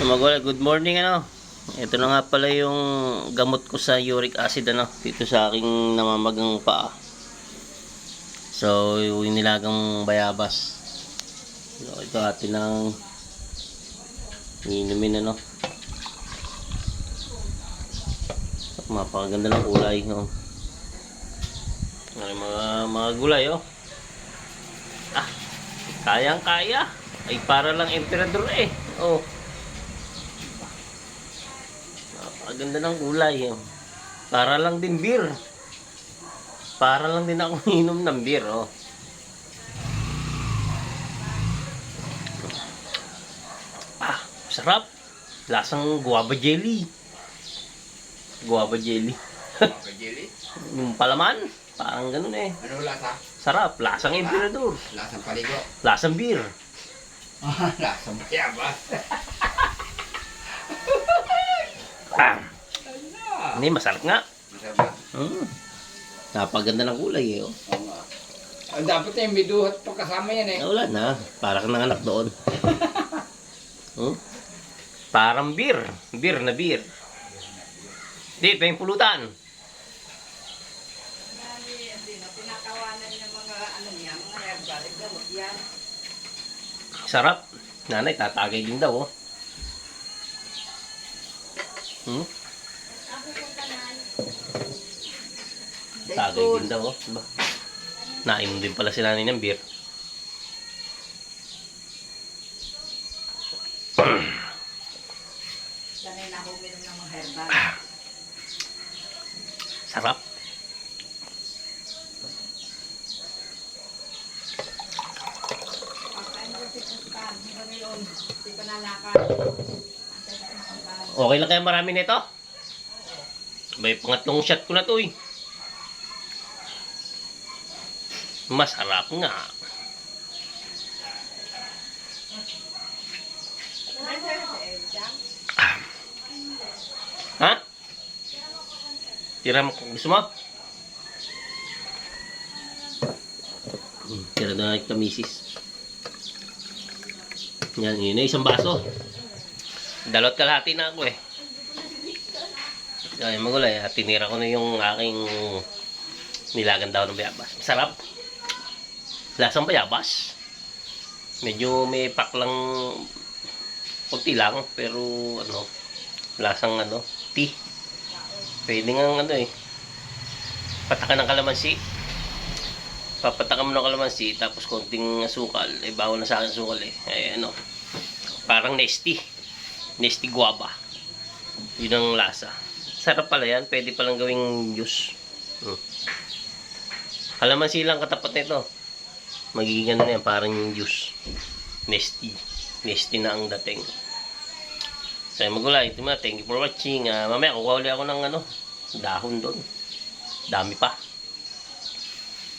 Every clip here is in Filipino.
So magwala, good morning ano. Ito na nga pala yung gamot ko sa uric acid ano, dito sa aking namamagang paa. So yung nilagang bayabas. So, ito atin ang inumin ano. Mapakaganda ng kulay no. Mga gulay oh. Ah, kayang kaya. Ay para lang emperador eh. Oh. Napakaganda ng kulay oh. Para lang din beer. Para lang din ako inom ng beer oh. Ah, sarap. Lasang guava jelly. Guava jelly. Guava jelly? Yung palaman, parang ganun eh. Ano lasa? Sarap, lasang emperador. Lasang paligo. Lasang beer. Lasang bayabas. Ah, hindi, masarap nga. Masarap ba? Napaganda ng kulay eh. Oh. Oo nga. Dapat yung biduhat pa kasama yan eh. Wala na, para kang nanganak doon. Parang beer. Beer na beer. Di, pa yung pulutan. Pinakawanan niya mga ano niya, mga herbal, gamot yan. Sarap. Nanay, tatagay din daw. Oh. Tagay din daw. Oh. Diba? Nainom din pala si nanay ng beer. Sanay na ako uminom ng mga herbal. Sarap. Pagkain ko si Pustan, hanggang ngayon, hindi pa nalakad. Antay ka makabahan. Okay lang kaya marami nito? May pangatlong shot ko na to eh. Masarap nga. Ha? Tira mo kung gusto mo? Tira na lang kamisis. Yan, yun na isang baso. Dalawat kalahati na ako eh. Ay, magulay. Tinira ko na yung aking nilagang daw ng bayabas. Masarap. Lasang bayabas. Medyo may paklang kunti lang, pero ano, lasang ano, tea. Pwede nga ano eh. Patakan ng kalamansi. Papatakan mo ng kalamansi, tapos konting asukal. Eh, bawal na sa akin asukal eh. Ay, ano, parang nesty. Nesty guava. Yun ang lasa. Sarap pala yan. Pwede palang gawing juice. Kalamansi lang katapat nito. Magiging ano na yan, parang yung juice. Nesty. Nesty na ang dating. So, magulay. Ito mga, thank you for watching. Mamaya, kukuha ulit ako ng ano, dahon doon. Dami pa.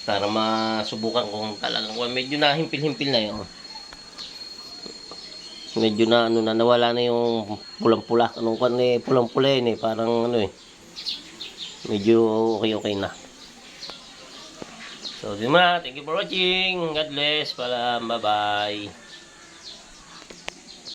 Para masubukan kung talagang medyo na himpil-himpil na yun. Medyo na ano na nawala na yung pulang-pula. Anong kan eh, pulang-pula yun eh. Parang ano eh. Medyo okay na. So, di ma, thank you for watching. God bless. Bye-bye.